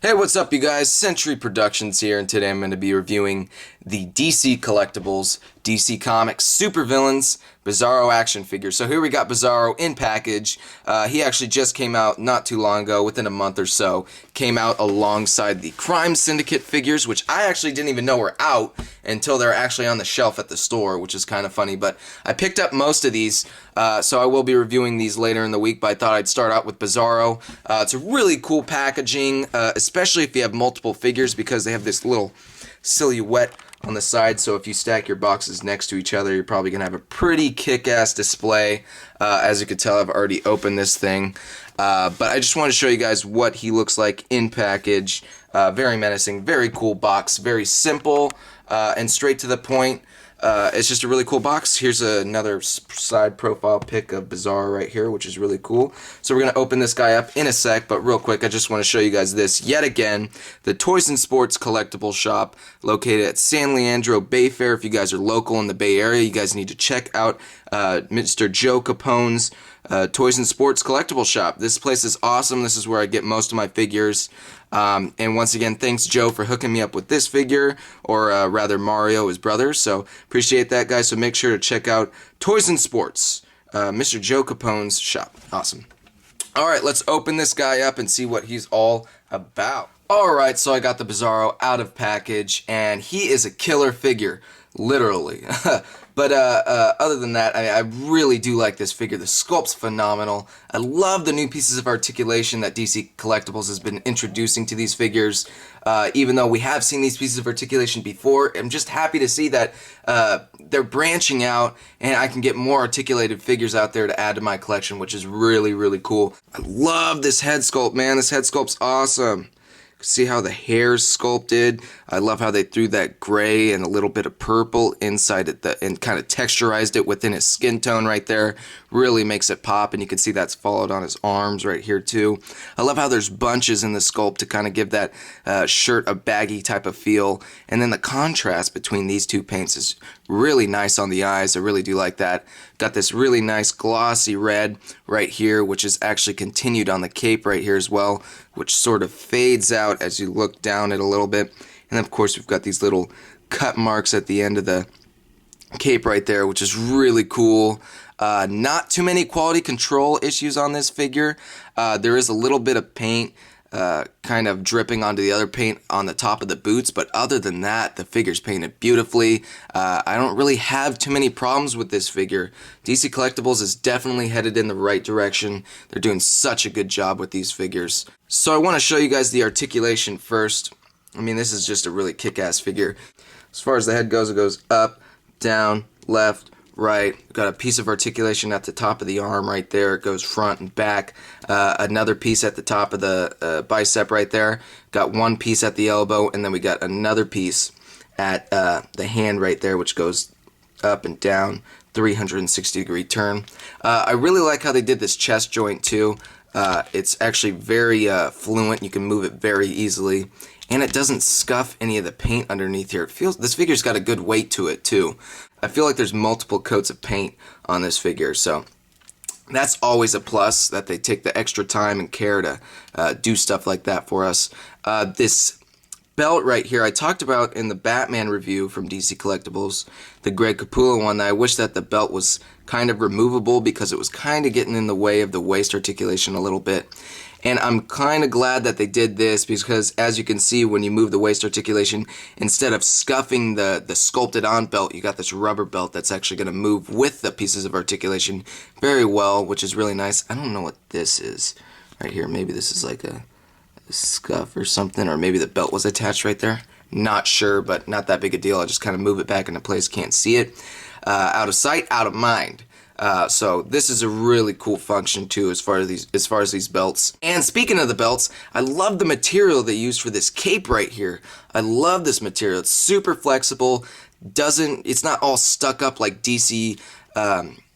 Hey, what's up, you guys? Century Productions here, and today I'm going to be reviewing the DC Collectibles, DC Comics Super-Villains Bizarro action figure. So here we got Bizarro in package. He actually just came out not too long ago, within a month or so. Came out alongside the Crime Syndicate figures, which I actually didn't even know were out until they're actually on the shelf at the store, which is kind of funny. But I picked up most of these, so I will be reviewing these later in the week, but I thought I'd start out with Bizarro. It's a really cool packaging, especially if you have multiple figures, because they have this little silhouette on the side, so if you stack your boxes next to each other, you're probably going to have a pretty kick-ass display. As you can tell, I've already opened this thing, but I just want to show you guys what he looks like in package. Very menacing, very cool box, very simple and straight to the point. It's just a really cool box. Here's another side profile pic of Bizarro right here, which is really cool. So we're going to open this guy up in a sec, but real quick, I just want to show you guys this yet again. The Toys and Sports Collectible Shop, located at San Leandro Bay Fair. If you guys are local in the Bay Area, you guys need to check out Mr. Joe Capone's Toys and Sports Collectible Shop. This place is awesome. This is where I get most of my figures. And once again, thanks Joe for hooking me up with this figure, or rather Mario, his brother. So appreciate that, guys. So make sure to check out Toys and Sports, Mr. Joe Capone's shop. Awesome. All right, let's open this guy up and see what he's all about. All right, so I got the Bizarro out of package, and he is a killer figure, literally. But other than that, I really do like this figure. The sculpt's phenomenal. I love the new pieces of articulation that DC Collectibles has been introducing to these figures. Even though we have seen these pieces of articulation before, I'm just happy to see that they're branching out, and I can get more articulated figures out there to add to my collection, which is really, really cool. I love this head sculpt, man. This head sculpt's awesome. See how the hair's sculpted. I love how they threw that gray and a little bit of purple inside it and kind of texturized it within his skin tone right there. Really makes it pop, and you can see that's followed on his arms right here too. I love how there's bunches in the sculpt to kind of give that shirt a baggy type of feel, and then the contrast between these two paints is really nice on the eyes. I really do like that. Got this really nice glossy red right here, which is actually continued on the cape right here as well, which sort of fades out as you look down it a little bit. And of course we've got these little cut marks at the end of the cape right there, which is really cool. Not too many quality control issues on this figure. There is a little bit of paint kind of dripping onto the other paint on the top of the boots, but other than that, the figure's painted beautifully. I don't really have too many problems with this figure. DC Collectibles is definitely headed in the right direction. They're doing such a good job with these figures. So I want to show you guys the articulation first. I mean, this is just a really kick-ass figure. As far as the head goes, it goes up, down, left, right. Got a piece of articulation at the top of the arm right there. It goes front and back. Another piece at the top of the bicep right there. Got one piece at the elbow, and then we got another piece at the hand right there, which goes up and down, 360-degree turn. I really like how they did this chest joint too. It's actually very fluent. You can move it very easily, and it doesn't scuff any of the paint underneath here. It feels, this figure's got a good weight to it too. I feel like there's multiple coats of paint on this figure, so that's always a plus, that they take the extra time and care to do stuff like that for us. This belt right here, I talked about in the Batman review from DC Collectibles, the Greg Capullo one, that I wish that the belt was kind of removable because it was kind of getting in the way of the waist articulation a little bit. And I'm kind of glad that they did this, because as you can see, when you move the waist articulation, instead of scuffing the sculpted on belt, you got this rubber belt that's actually going to move with the pieces of articulation very well, which is really nice. I don't know what this is right here. Maybe this is like a scuff or something, or maybe the belt was attached right there. Not sure, but not that big a deal. I just kind of move it back into place, can't see it. Out of sight, out of mind. So this is a really cool function too, as far as these belts. And speaking of the belts, I love the material they used for this cape right here. I love this material. It's super flexible. It's not all stuck up like DC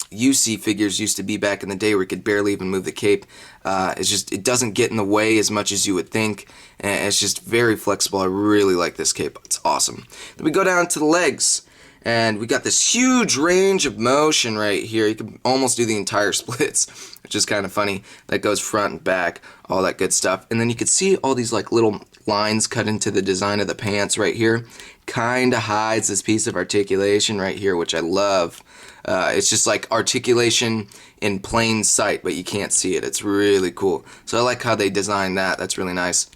UC figures used to be back in the day, where you could barely even move the cape. It doesn't get in the way as much as you would think, and it's just very flexible. I really like this cape. It's awesome. Then we go down to the legs. And we got this huge range of motion right here. You can almost do the entire splits, which is kind of funny. That goes front and back, all that good stuff. And then you can see all these like little lines cut into the design of the pants right here. Kind of hides this piece of articulation right here, which I love. It's just like articulation in plain sight, but you can't see it. It's really cool. So I like how they designed that. That's really nice.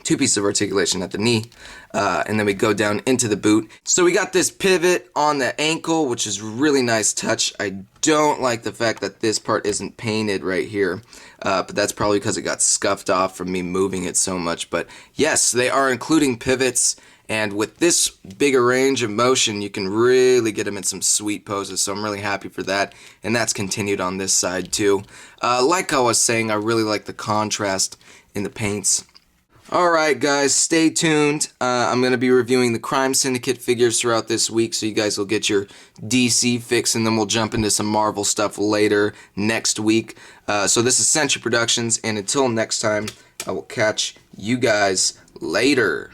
Two pieces of articulation at the knee, and then we go down into the boot. So we got this pivot on the ankle, which is really nice touch. I don't like the fact that this part isn't painted right here, but that's probably because it got scuffed off from me moving it so much. But yes, they are including pivots, and with this bigger range of motion, you can really get them in some sweet poses, so I'm really happy for that, and that's continued on this side too. Like I was saying, I really like the contrast in the paints. Alright guys, stay tuned. I'm going to be reviewing the Crime Syndicate figures throughout this week, so you guys will get your DC fix, and then we'll jump into some Marvel stuff later next week. So this is Century Productions, and until next time, I will catch you guys later.